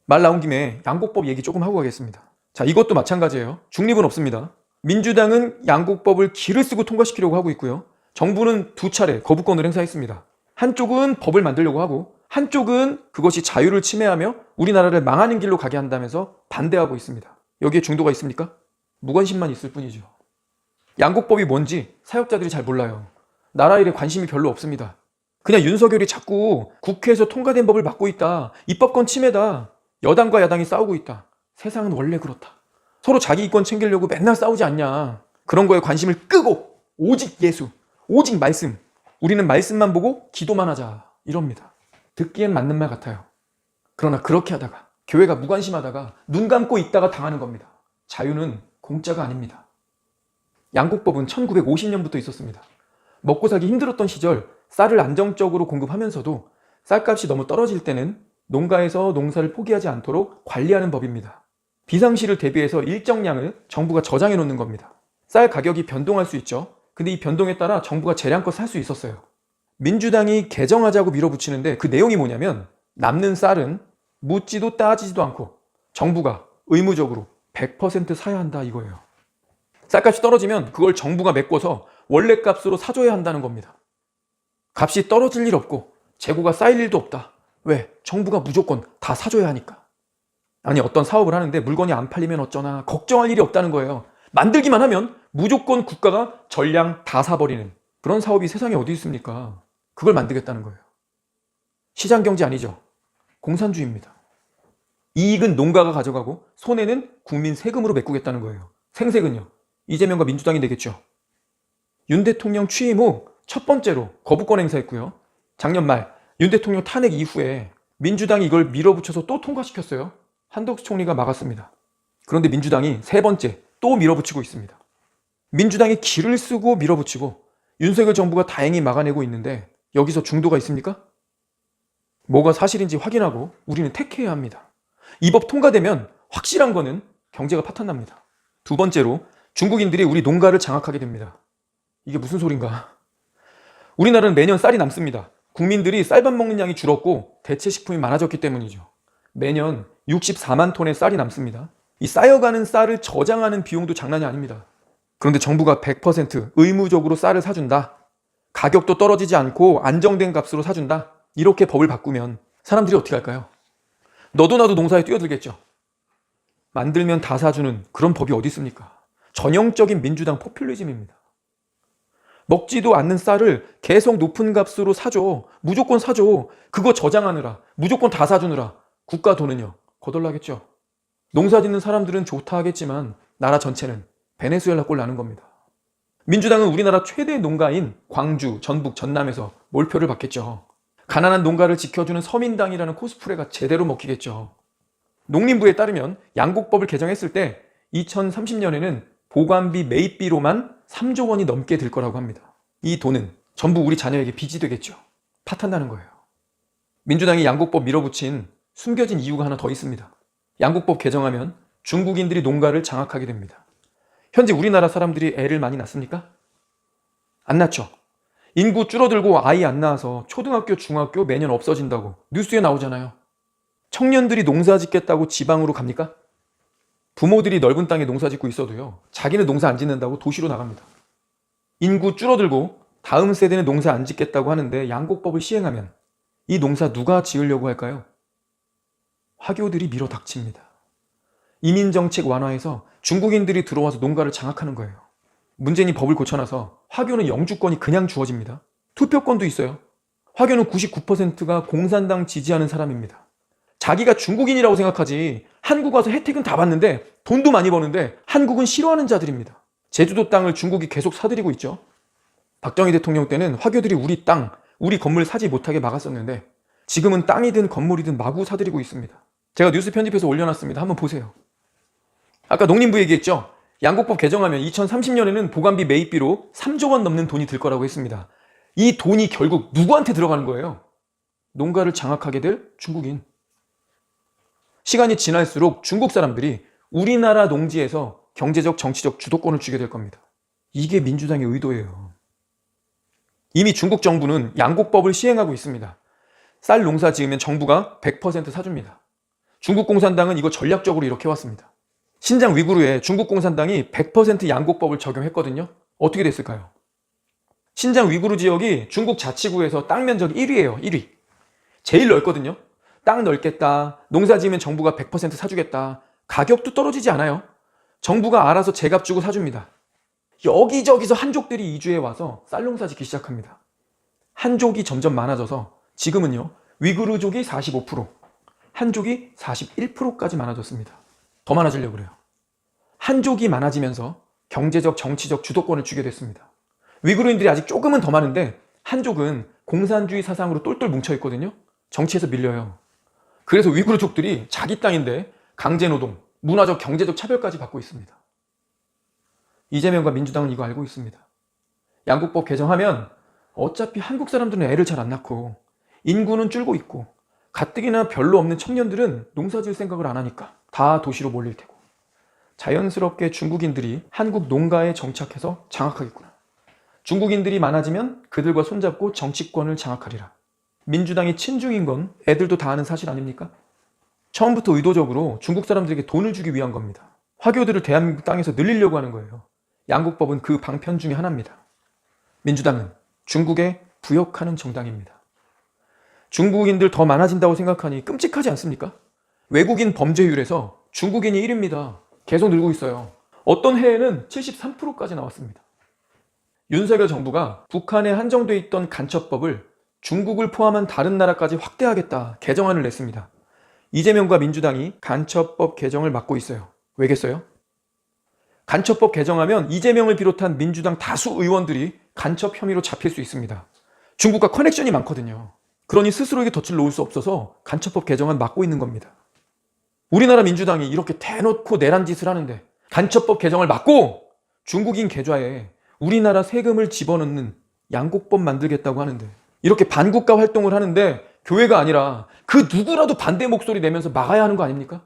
말 나온 김에 양곡법 얘기 조금 하고 가겠습니다. 자, 이것도 마찬가지예요. 중립은 없습니다. 민주당은 양곡법을 기를 쓰고 통과시키려고 하고 있고요. 정부는 두 차례 거부권을 행사했습니다. 한쪽은 법을 만들려고 하고 한쪽은 그것이 자유를 침해하며 우리나라를 망하는 길로 가게 한다면서 반대하고 있습니다. 여기에 중도가 있습니까? 무관심만 있을 뿐이죠. 양곡법이 뭔지 사역자들이 잘 몰라요. 나라 일에 관심이 별로 없습니다. 그냥 윤석열이 자꾸 국회에서 통과된 법을 막고 있다. 입법권 침해다. 여당과 야당이 싸우고 있다. 세상은 원래 그렇다. 서로 자기 이권 챙기려고 맨날 싸우지 않냐. 그런 거에 관심을 끄고 오직 예수, 오직 말씀. 우리는 말씀만 보고 기도만 하자. 이럽니다. 듣기엔 맞는 말 같아요. 그러나 그렇게 하다가 교회가 무관심하다가 눈 감고 있다가 당하는 겁니다. 자유는 공짜가 아닙니다. 양곡법은 1950년부터 있었습니다. 먹고 살기 힘들었던 시절 쌀을 안정적으로 공급하면서도 쌀값이 너무 떨어질 때는 농가에서 농사를 포기하지 않도록 관리하는 법입니다. 비상시를 대비해서 일정량을 정부가 저장해 놓는 겁니다. 쌀 가격이 변동할 수 있죠. 근데 이 변동에 따라 정부가 재량껏 살 수 있었어요. 민주당이 개정하자고 밀어붙이는데 그 내용이 뭐냐면 남는 쌀은 묻지도 따지지도 않고 정부가 의무적으로 100% 사야 한다 이거예요. 쌀값이 떨어지면 그걸 정부가 메꿔서 원래 값으로 사줘야 한다는 겁니다. 값이 떨어질 일 없고 재고가 쌓일 일도 없다. 왜? 정부가 무조건 다 사줘야 하니까. 아니 어떤 사업을 하는데 물건이 안 팔리면 어쩌나 걱정할 일이 없다는 거예요. 만들기만 하면 무조건 국가가 전량 다 사버리는 그런 사업이 세상에 어디 있습니까? 그걸 만들겠다는 거예요. 시장경제 아니죠. 공산주의입니다. 이익은 농가가 가져가고 손해는 국민 세금으로 메꾸겠다는 거예요. 생색은요. 이재명과 민주당이 내겠죠. 윤 대통령 취임 후 첫 번째로 거부권 행사했고요. 작년 말 윤 대통령 탄핵 이후에 민주당이 이걸 밀어붙여서 또 통과시켰어요. 한덕수 총리가 막았습니다. 그런데 민주당이 세 번째 또 밀어붙이고 있습니다. 민주당이 기를 쓰고 밀어붙이고 윤석열 정부가 다행히 막아내고 있는데 여기서 중도가 있습니까? 뭐가 사실인지 확인하고 우리는 택해야 합니다. 이 법 통과되면 확실한 거는 경제가 파탄납니다. 두 번째로 중국인들이 우리 농가를 장악하게 됩니다. 이게 무슨 소린가? 우리나라는 매년 쌀이 남습니다. 국민들이 쌀밥 먹는 양이 줄었고 대체 식품이 많아졌기 때문이죠. 매년 64만 톤의 쌀이 남습니다. 이 쌓여가는 쌀을 저장하는 비용도 장난이 아닙니다. 그런데 정부가 100% 의무적으로 쌀을 사준다. 가격도 떨어지지 않고 안정된 값으로 사준다. 이렇게 법을 바꾸면 사람들이 어떻게 할까요? 너도 나도 농사에 뛰어들겠죠. 만들면 다 사주는 그런 법이 어디 있습니까? 전형적인 민주당 포퓰리즘입니다. 먹지도 않는 쌀을 계속 높은 값으로 사줘. 무조건 사줘. 그거 저장하느라 무조건 다 사주느라 국가 돈은요 거덜나겠죠. 농사 짓는 사람들은 좋다 하겠지만 나라 전체는 베네수엘라 꼴 나는 겁니다. 민주당은 우리나라 최대 농가인 광주, 전북, 전남에서 몰표를 받겠죠. 가난한 농가를 지켜주는 서민당이라는 코스프레가 제대로 먹히겠죠. 농림부에 따르면 양곡법을 개정했을 때 2030년에는 보관비 매입비로만 3조 원이 넘게 들 거라고 합니다. 이 돈은 전부 우리 자녀에게 빚이 되겠죠. 파탄나는 거예요. 민주당이 양곡법 밀어붙인 숨겨진 이유가 하나 더 있습니다. 양곡법 개정하면 중국인들이 농가를 장악하게 됩니다. 현재 우리나라 사람들이 애를 많이 낳습니까? 안 낳죠. 인구 줄어들고 아이 안 낳아서 초등학교, 중학교 매년 없어진다고 뉴스에 나오잖아요. 청년들이 농사 짓겠다고 지방으로 갑니까? 부모들이 넓은 땅에 농사 짓고 있어도요. 자기는 농사 안 짓는다고 도시로 나갑니다. 인구 줄어들고 다음 세대는 농사 안 짓겠다고 하는데 양곡법을 시행하면 이 농사 누가 지으려고 할까요? 화교들이 밀어닥칩니다. 이민정책 완화해서 중국인들이 들어와서 농가를 장악하는 거예요. 문재인이 법을 고쳐놔서 화교는 영주권이 그냥 주어집니다. 투표권도 있어요. 화교는 99%가 공산당 지지하는 사람입니다. 자기가 중국인이라고 생각하지 한국 와서 혜택은 다 받는데 돈도 많이 버는데 한국은 싫어하는 자들입니다. 제주도 땅을 중국이 계속 사들이고 있죠. 박정희 대통령 때는 화교들이 우리 땅, 우리 건물 사지 못하게 막았었는데 지금은 땅이든 건물이든 마구 사들이고 있습니다. 제가 뉴스 편집해서 올려놨습니다. 한번 보세요. 아까 농림부 얘기했죠. 양곡법 개정하면 2030년에는 보관비 매입비로 3조 원 넘는 돈이 들 거라고 했습니다. 이 돈이 결국 누구한테 들어가는 거예요? 농가를 장악하게 될 중국인. 시간이 지날수록 중국 사람들이 우리나라 농지에서 경제적, 정치적 주도권을 쥐게 될 겁니다. 이게 민주당의 의도예요. 이미 중국 정부는 양곡법을 시행하고 있습니다. 쌀 농사 지으면 정부가 100% 사줍니다. 중국 공산당은 이거 전략적으로 이렇게 해왔습니다. 신장 위구르에 중국 공산당이 100% 양곡법을 적용했거든요. 어떻게 됐을까요? 신장 위구르 지역이 중국 자치구에서 땅 면적 1위예요. 1위. 제일 넓거든요. 땅 넓겠다. 농사 지으면 정부가 100% 사주겠다. 가격도 떨어지지 않아요. 정부가 알아서 제값 주고 사줍니다. 여기저기서 한족들이 이주해 와서 쌀농사 짓기 시작합니다. 한족이 점점 많아져서 지금은요, 위구르족이 45%, 한족이 41%까지 많아졌습니다. 더 많아지려고 그래요. 한족이 많아지면서 경제적, 정치적 주도권을 쥐게 됐습니다. 위구르인들이 아직 조금은 더 많은데 한족은 공산주의 사상으로 똘똘 뭉쳐있거든요. 정치에서 밀려요. 그래서 위구르족들이 자기 땅인데 강제노동, 문화적, 경제적 차별까지 받고 있습니다. 이재명과 민주당은 이거 알고 있습니다. 양곡법 개정하면 어차피 한국 사람들은 애를 잘 안 낳고 인구는 줄고 있고 가뜩이나 별로 없는 청년들은 농사 지을 생각을 안 하니까 다 도시로 몰릴 테고 자연스럽게 중국인들이 한국 농가에 정착해서 장악하겠구나. 중국인들이 많아지면 그들과 손잡고 정치권을 장악하리라. 민주당이 친중인 건 애들도 다 아는 사실 아닙니까? 처음부터 의도적으로 중국 사람들에게 돈을 주기 위한 겁니다. 화교들을 대한민국 땅에서 늘리려고 하는 거예요. 양곡법은 그 방편 중에 하나입니다. 민주당은 중국에 부역하는 정당입니다. 중국인들 더 많아진다고 생각하니 끔찍하지 않습니까? 외국인 범죄율에서 중국인이 1위입니다. 계속 늘고 있어요. 어떤 해에는 73%까지 나왔습니다. 윤석열 정부가 북한에 한정돼 있던 간첩법을 중국을 포함한 다른 나라까지 확대하겠다 개정안을 냈습니다. 이재명과 민주당이 간첩법 개정을 맡고 있어요. 왜겠어요? 간첩법 개정하면 이재명을 비롯한 민주당 다수 의원들이 간첩 혐의로 잡힐 수 있습니다. 중국과 커넥션이 많거든요. 그러니 스스로에게 덫을 놓을 수 없어서 간첩법 개정안 맡고 있는 겁니다. 우리나라 민주당이 이렇게 대놓고 내란 짓을 하는데 간첩법 개정을 맡고 중국인 계좌에 우리나라 세금을 집어넣는 양곡법 만들겠다고 하는데 이렇게 반국가 활동을 하는데 교회가 아니라 그 누구라도 반대 목소리 내면서 막아야 하는 거 아닙니까?